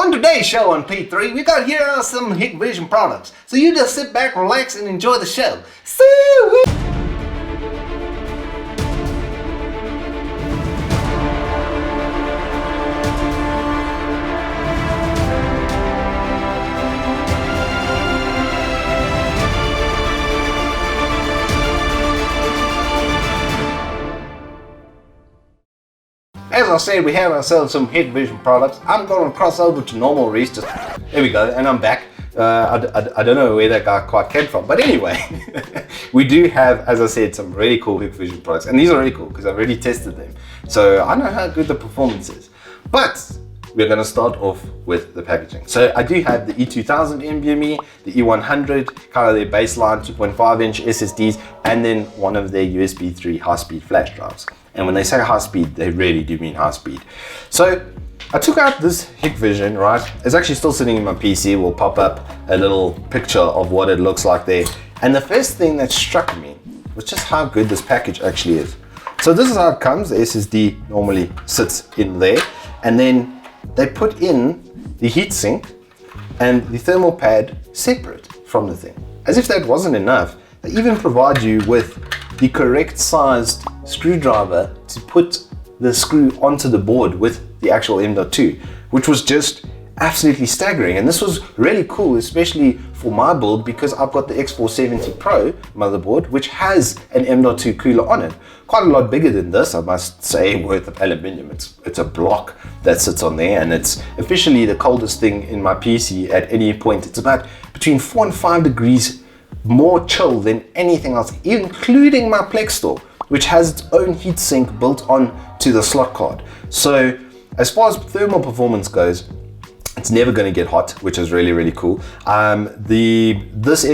On today's show on P3, we got here are some HIKVISION products. So you just sit back, relax, and enjoy the show. Soooooiieeeeeee! As I said, we have ourselves some HIKVISION products. I'm going to cross over to normal reach. There we go, and I'm back. I don't know where that guy quite came from, but anyway, we do have, as I said, some really cool HIKVISION products, and these are really cool because I've already tested them, so I know how good the performance is. But we're going to start off with the packaging. So I do have the E2000 NVMe, the E100, kind of their baseline 2.5-inch SSDs, and then one of their USB 3 high-speed flash drives. And when they say high speed, they really do mean high speed. So I took out this HIKVISION, right? It's actually still sitting in my PC. We'll pop up a little picture of what it looks like there. And the first thing that struck me was just how good this package actually is. So this is how it comes. The SSD normally sits in there. And then they put in the heatsink and the thermal pad separate from the thing. As if that wasn't enough, they even provide you with the correct sized screwdriver to put the screw onto the board with the actual M.2, which was just absolutely staggering. And this was really cool, especially for my build, because I've got the X470 Pro motherboard, which has an M.2 cooler on it. Quite a lot bigger than this, I must say, worth of aluminium. It's a block that sits on there, and it's officially the coldest thing in my PC at any point. It's about between 4 and 5 degrees more chill than anything else, including my Plextor, which has its own heatsink built on to the slot card. So as far as thermal performance goes, it's never going to get hot, which is really, really cool. This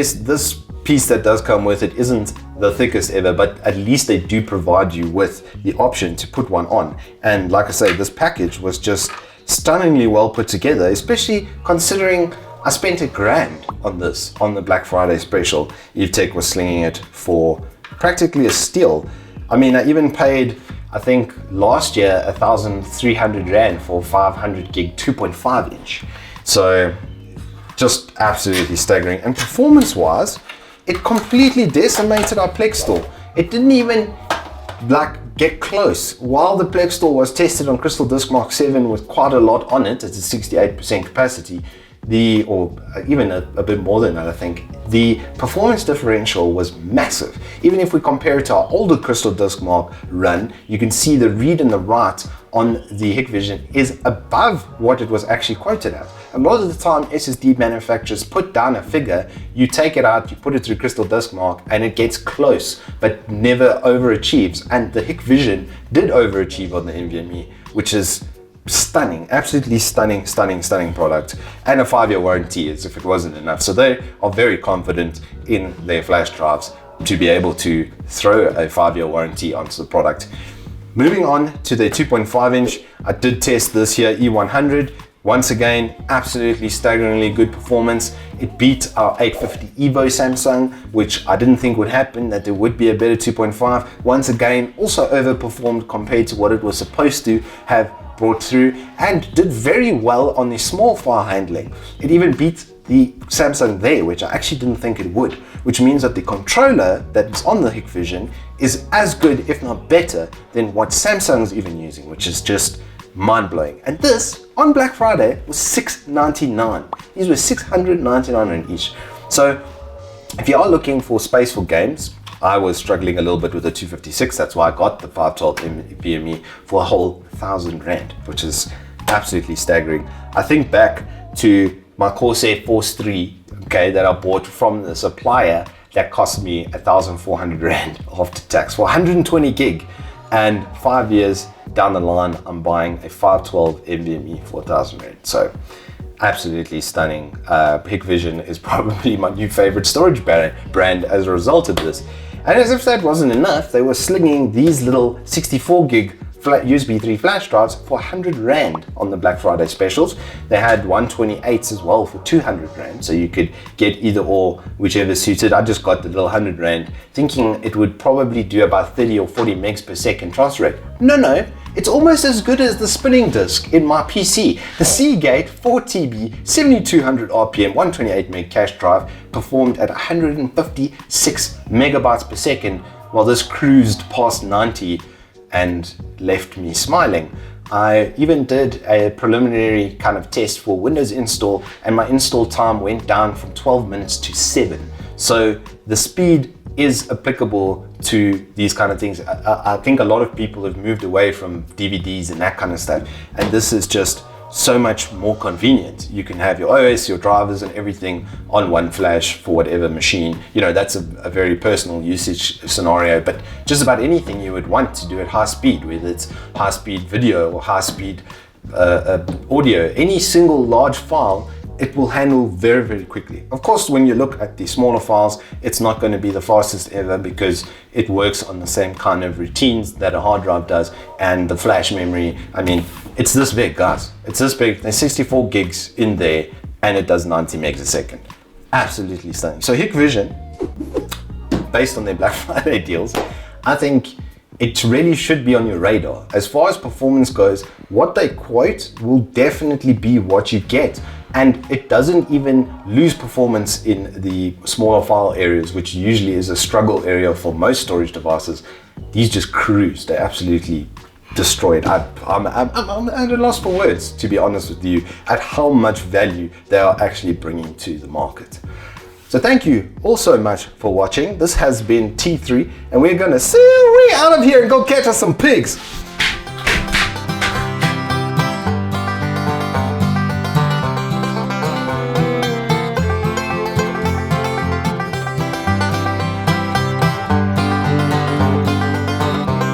piece that does come with it isn't the thickest ever, but at least they do provide you with the option to put one on. And like I say, this package was just stunningly well put together, especially considering I spent $1,000 on this on the Black Friday special. EVTech was slinging it for practically a steal. I mean, I even paid, I think last year, 1,300 Rand for 500 gig 2.5 inch. So just absolutely staggering. And performance wise, it completely decimated our Plextor. It didn't even get close. While the Plextor was tested on Crystal Disk Mark 7 with quite a lot on it, it's a 68% capacity, or even a bit more than that, I think, the performance differential was massive. Even if we compare it to our older Crystal Disk Mark run, you can see the read and the write on the HIKVISION is above what it was actually quoted at. A lot of the time, SSD manufacturers put down a figure, you take it out, you put it through Crystal Disk Mark, and it gets close, but never overachieves. And the HIKVISION did overachieve on the NVMe, which is stunning, absolutely stunning product, and a 5-year warranty as if it wasn't enough. So they are very confident in their flash drives to be able to throw a 5-year warranty onto the product. Moving on to their 2.5-inch, I did test this here, E100. Once again, absolutely staggeringly good performance. It beat our 850 EVO Samsung, which I didn't think would happen, that there would be a better 2.5. Once again, also overperformed compared to what it was supposed to have brought through, and did very well on the small file handling. It even beat the Samsung there, which I actually didn't think it would, which means that the controller that's on the HIKVISION is as good, if not better, than what Samsung's even using, which is just mind-blowing. And this, on Black Friday, was $699. These were 699 each. So if you are looking for space for games, I was struggling a little bit with the 256, that's why I got the 512 NVMe for a whole 1,000 Rand, which is absolutely staggering. I think back to my Corsair Force 3, okay, that I bought from the supplier, that cost me 1,400 Rand after tax for 120 gig. And 5 years down the line, I'm buying a 512 NVMe for 1,000 Rand. So absolutely stunning. HIKVISION is probably my new favorite storage brand as a result of this. And as if that wasn't enough, they were slinging these little 64 gig USB 3 flash drives for 100 Rand on the Black Friday specials. They had 128s as well for 200 Rand, so you could get either or, whichever suited. I just got the little 100 Rand, thinking it would probably do about 30 or 40 megs per second transfer rate. No, it's almost as good as the spinning disk in my PC. The Seagate 4TB 7200 RPM 128 meg cache drive performed at 156 megabytes per second, while this cruised past 90 and left me smiling. I even did a preliminary kind of test for Windows install, and my install time went down from 12 minutes to 7. So the speed is applicable to these kind of things. I think a lot of people have moved away from DVDs and that kind of stuff, and this is just so much more convenient. You can have your OS, your drivers and everything on one flash for whatever machine. You know, that's a very personal usage scenario, but just about anything you would want to do at high speed, whether it's high speed video or high speed audio, any single large file, it will handle very, very quickly. Of course, when you look at the smaller files, it's not going to be the fastest ever because it works on the same kind of routines that a hard drive does, and the flash memory, I mean, it's this big, guys. It's this big. There's 64 gigs in there, and it does 90 megs a second. Absolutely stunning. So HIKVISION, based on their Black Friday deals, I think it really should be on your radar. As far as performance goes, what they quote will definitely be what you get. And it doesn't even lose performance in the smaller file areas, which usually is a struggle area for most storage devices. These just cruise. They absolutely destroy it. I'm at a loss for words, to be honest with you, at how much value they are actually bringing to the market. So thank you all so much for watching. This has been T3, and we're gonna Soooooiieeeeeee out of here and go catch us some pigs.